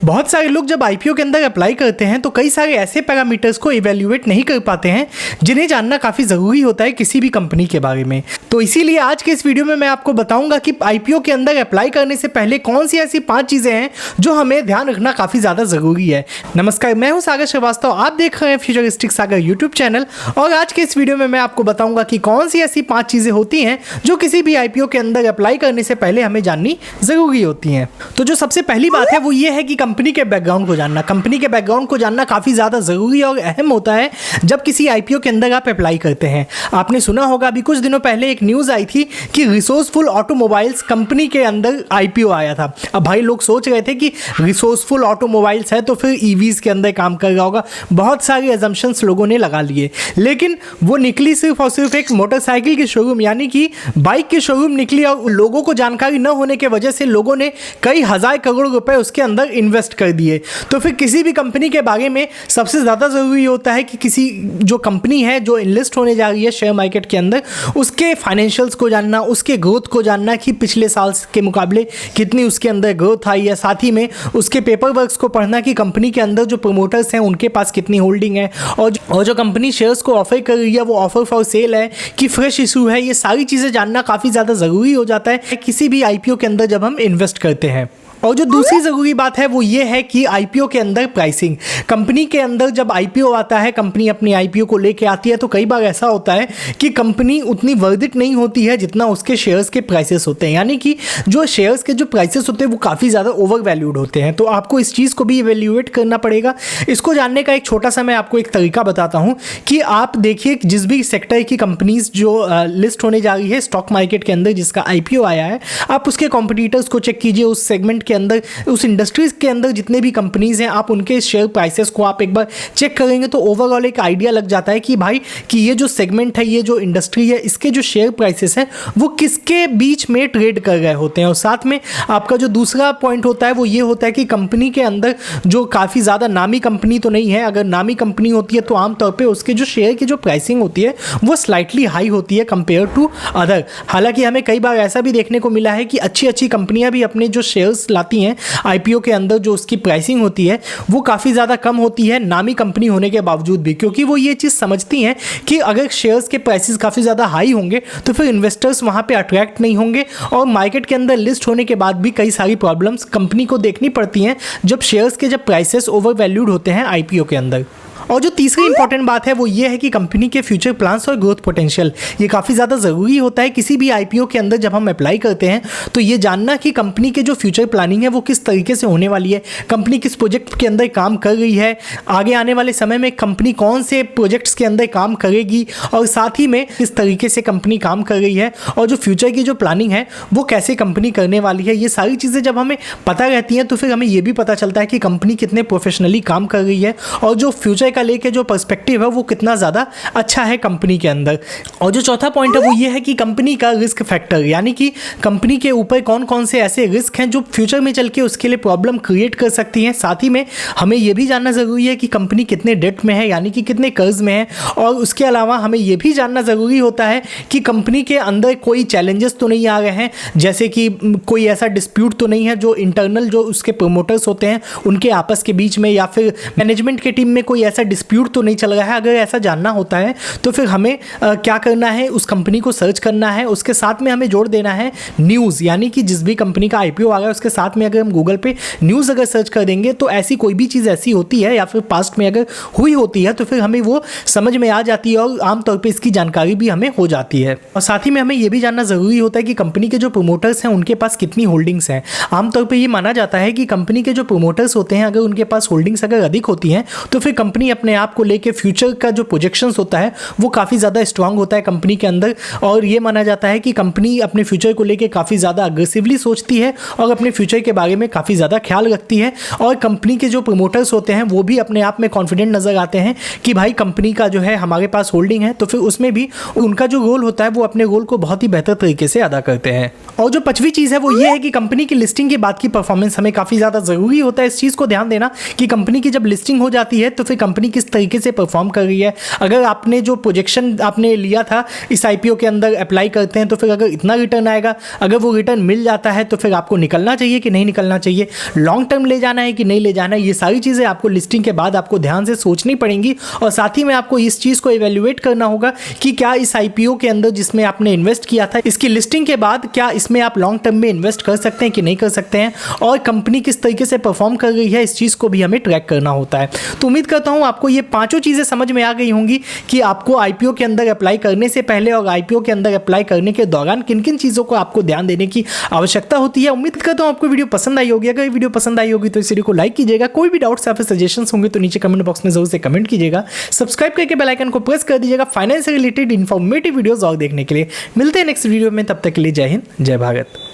बहुत सारे लोग जब आईपीओ के अंदर अप्लाई करते हैं तो कई सारे ऐसे पैरामीटर्स को इवैल्यूएट नहीं कर पाते हैं जिन्हें जानना काफ़ी ज़रूरी होता है किसी भी कंपनी के बारे में। तो इसीलिए आज के इस वीडियो में मैं आपको बताऊंगा कि आईपीओ के अंदर अप्लाई करने से पहले कौन सी ऐसी 5 चीज़ें हैं जो हमें ध्यान रखना काफ़ी ज़्यादा ज़रूरी है। नमस्कार, मैं हूं सागर श्रीवास्तव, आप देख रहे हैं फ्यूचरिस्टिक सागर यूट्यूब चैनल। और आज के इस वीडियो में मैं आपको बताऊंगा कि कौन सी ऐसी 5 चीज़ें होती हैं जो किसी भी आईपीओ के अंदर अप्लाई करने से पहले हमें जाननी ज़रूरी होती हैं। तो जो सबसे पहली बात है वो ये है कि कंपनी के बैकग्राउंड को जानना। कंपनी के बैकग्राउंड को जानना काफ़ी ज़्यादा ज़रूरी और अहम होता है जब किसी आईपीओ के अंदर आप अप्लाई करते हैं। आपने सुना होगा, अभी कुछ दिनों पहले एक न्यूज़ आई थी कि रिसोर्सफुल ऑटोमोबाइल्स कंपनी के अंदर आईपीओ आया था। अब भाई लोग सोच रहे थे कि रिसोर्सफुल ऑटोमोबाइल्स है तो फिर ईवीज़ के अंदर काम कर रहा होगा। बहुत सारे अजम्पशंस लोगों ने लगा लिए, लेकिन वो निकली सिर्फ और सिर्फ एक मोटरसाइकिल की शोरूम यानी कि बाइक की शोरूम निकली। और लोगों को जानकारी न होने की वजह से लोगों ने कई हज़ार करोड़ रुपए उसके अंदर इन्वेस्ट कर दिए। तो फिर किसी भी कंपनी के बारे में सबसे ज़्यादा ज़रूरी होता है कि किसी जो कंपनी है जो इन्वेस्ट होने जा रही है शेयर मार्केट के अंदर, उसके फाइनेंशियल्स को जानना, उसके ग्रोथ को जानना कि पिछले साल के मुकाबले कितनी उसके अंदर ग्रोथ आई है। साथ ही में उसके पेपर वर्क्स को पढ़ना कि कंपनी के अंदर जो प्रमोटर्स हैं उनके पास कितनी होल्डिंग है, और जो कंपनी शेयर्स को ऑफर कर रही है वो ऑफर फॉर सेल है कि फ्रेश इशू है। ये सारी चीज़ें जानना काफ़ी ज़्यादा ज़रूरी हो जाता है किसी भी आईपीओ के अंदर जब हम इन्वेस्ट करते हैं। और जो दूसरी ज़रूरी बात है वो ये है कि आईपीओ के अंदर प्राइसिंग। कंपनी के अंदर जब आईपीओ आता है, कंपनी अपनी आईपीओ को लेके आती है तो कई बार ऐसा होता है कि कंपनी उतनी वर्थ इट नहीं होती है जितना उसके शेयर्स के प्राइसेस होते हैं। यानी कि जो शेयर्स के जो प्राइसेस होते हैं वो काफ़ी ज़्यादा ओवर वैल्यूड होते हैं। तो आपको इस चीज़ को भी इवैल्यूएट करना पड़ेगा। इसको जानने का एक छोटा सा मैं आपको एक तरीका बताता हूँ कि आप देखिए जिस भी सेक्टर की कंपनीज जो लिस्ट होने जा रही है स्टॉक मार्केट के अंदर जिसका आईपीओ आया है, आप उसके कॉम्पिटिटर्स को चेक कीजिए। उस सेगमेंट के अंदर, उस इंडस्ट्रीज के अंदर जितने भी कंपनीज हैं, आप उनके शेयर प्राइसेस को आप एक बार चेक करेंगे तो ओवरऑल एक आइडिया लग जाता है कि भाई कि ये जो सेगमेंट है, ये जो इंडस्ट्री है, इसके जो शेयर प्राइसेस हैं वो किसके बीच में ट्रेड कर रहे होते हैं। और साथ में आपका जो दूसरा पॉइंट होता है वो ये होता है कि कंपनी के अंदर जो काफ़ी ज़्यादा नामी कंपनी तो नहीं है। अगर नामी कंपनी होती है तो आमतौर पर उसके जो शेयर की जो प्राइसिंग होती है वो स्लाइटली हाई होती है कंपेयर टू अदर। हालांकि हमें कई बार ऐसा भी देखने को मिला है कि अच्छी अच्छी कंपनियां भी अपने जो शेयर्स लाती हैं आईपीओ के अंदर, जो उसकी प्राइसिंग होती है वो काफ़ी ज़्यादा कम होती है नामी कंपनी होने के बावजूद भी, क्योंकि वो ये चीज़ समझती हैं कि अगर शेयर्स के प्राइसेस काफ़ी ज़्यादा हाई होंगे तो फिर इन्वेस्टर्स वहाँ पे अट्रैक्ट नहीं होंगे और मार्केट के अंदर लिस्ट होने के बाद भी कई सारी प्रॉब्लम्स कंपनी को देखनी पड़ती हैं जब शेयर्स के जब प्राइसेस ओवर वैल्यूड होते हैं आईपीओ के अंदर। और जो तीसरी इंपॉर्टेंट बात है वो ये है कि कंपनी के फ्यूचर प्लान्स और ग्रोथ पोटेंशियल। ये काफ़ी ज़्यादा ज़रूरी होता है किसी भी आईपीओ के अंदर जब हम अप्लाई करते हैं तो ये जानना कि कंपनी के जो फ्यूचर प्लानिंग है वो किस तरीके से होने वाली है, कंपनी किस प्रोजेक्ट के अंदर काम कर रही है, आगे आने वाले समय में कंपनी कौन से प्रोजेक्ट्स के अंदर काम करेगी, और साथ ही में किस तरीके से कंपनी काम कर रही है, और जो फ्यूचर की जो प्लानिंग है वो कैसे कंपनी करने वाली है। ये सारी चीज़ें जब हमें पता रहती हैं तो फिर हमें ये भी पता चलता है कि कंपनी कितने प्रोफेशनली काम कर रही है और जो फ्यूचर का लेके जो पर्सपेक्टिव है वो कितना ज़्यादा अच्छा है कंपनी के अंदर। और जो चौथा पॉइंट है वो ये है कि कंपनी का रिस्क फैक्टर, यानी कि कंपनी के ऊपर कौन कौन से ऐसे रिस्क हैं जो फ्यूचर में चल के उसके लिए प्रॉब्लम क्रिएट कर सकती हैं। साथ ही में हमें ये भी जानना ज़रूरी है कि कंपनी कितने डेट में है, यानी कि कितने कर्ज में है। और उसके अलावा हमें ये भी जानना ज़रूरी होता है कि कंपनी के अंदर कोई चैलेंजेस तो नहीं आ रहे हैं, जैसे कि कोई ऐसा डिस्प्यूट तो नहीं है जो इंटरनल जो उसके प्रमोटर्स होते हैं उनके आपस के बीच में, या फिर मैनेजमेंट के टीम में कोई ऐसा डिस्प्यूट तो नहीं चल रहा है। अगर ऐसा जानना होता है तो फिर हमें क्या करना है, उस कंपनी को सर्च करना है। उसके साथ में हमें जोड़ देना है न्यूज़, यानी कि जिस भी कंपनी का आईपीओ आ गया उसके साथ में अगर हम गूगल पे न्यूज़ अगर सर्च कर देंगे तो ऐसी कोई भी चीज़ ऐसी होती है या फिर पास्ट में अगर हुई होती है तो फिर हमें वो समझ में आ जाती है और आमतौर पर इसकी जानकारी भी हमें हो जाती है। और साथ ही में हमें यह भी जानना ज़रूरी होता है कि कंपनी के जो प्रमोटर्स हैं उनके पास कितनी होल्डिंग्स हैं। आमतौर पर यह माना जाता है कि कंपनी के जो प्रमोटर्स होते हैं अगर उनके पास होल्डिंग्स अगर अधिक होती हैं तो फिर कंपनी अपने आप को लेकर फ्यूचर का जो प्रोजेक्शंस होता है वो काफ़ी ज़्यादा स्ट्रांग होता है कंपनी के अंदर। और ये माना जाता है कि कंपनी अपने फ्यूचर को लेके काफ़ी ज़्यादा अग्रेसिवली सोचती है और अपने फ्यूचर के बारे में काफ़ी ज़्यादा ख्याल रखती है। और कंपनी के जो प्रमोटर्स होते हैं वो भी अपने आप में कॉन्फिडेंट नज़र आते हैं कि भाई कंपनी का जो है हमारे पास होल्डिंग है, तो फिर उसमें भी उनका जो रोल होता है वो अपने रोल को बहुत ही बेहतर तरीके से अदा करते हैं। और जो पांचवी चीज़ है वो ये है कि कंपनी की लिस्टिंग के बाद की परफॉर्मेंस हमें काफ़ी ज़्यादा ज़रूरी होता है। इस चीज़ को ध्यान देना कि कंपनी की जब लिस्टिंग हो जाती है तो फिर कंपनी कंपनी किस तरीके से परफॉर्म कर रही है। अगर आपने जो प्रोजेक्शन आपने लिया था इस आईपीओ के अंदर अप्लाई करते हैं तो फिर अगर इतना रिटर्न आएगा, अगर वो रिटर्न मिल जाता है तो फिर आपको निकलना चाहिए कि नहीं निकलना चाहिए, लॉन्ग टर्म ले जाना है कि नहीं ले जाना है। ये सारी चीज़ें आपको लिस्टिंग के बाद आपको ध्यान से सोचनी पड़ेंगी और साथ ही में आपको इस चीज़ को इवेल्युएट करना होगा कि क्या इस आईपीओ के अंदर जिसमें आपने इन्वेस्ट किया था इसकी लिस्टिंग के बाद क्या इसमें आप लॉन्ग टर्म में इन्वेस्ट कर सकते हैं कि नहीं कर सकते हैं, और कंपनी किस तरीके से परफॉर्म कर रही है इस चीज़ को भी हमें ट्रैक करना होता है। तो उम्मीद करता हूं आपको ये पांचों चीज़ें समझ में आ गई होंगी कि आपको आईपीओ के अंदर अप्लाई करने से पहले और आईपीओ के अंदर अप्लाई करने के दौरान किन किन चीज़ों को आपको ध्यान देने की आवश्यकता होती है। उम्मीद करता हूं आपको वीडियो पसंद आई होगी। अगर वीडियो पसंद आई होगी तो इस वीडियो को लाइक कीजिएगा। कोई भी डाउट्स या फिर सजेशंस होंगे तो नीचे कमेंट बॉक्स में जरूर से कमेंट कीजिएगा। सब्सक्राइब करके बेल आइकन को प्रेस कर दीजिएगा फाइनेंस से रिलेटेड इन्फॉर्मेटिव वीडियोस और देखने के लिए। मिलते हैं नेक्स्ट वीडियो में, तब तक के लिए जय हिंद, जय भारत।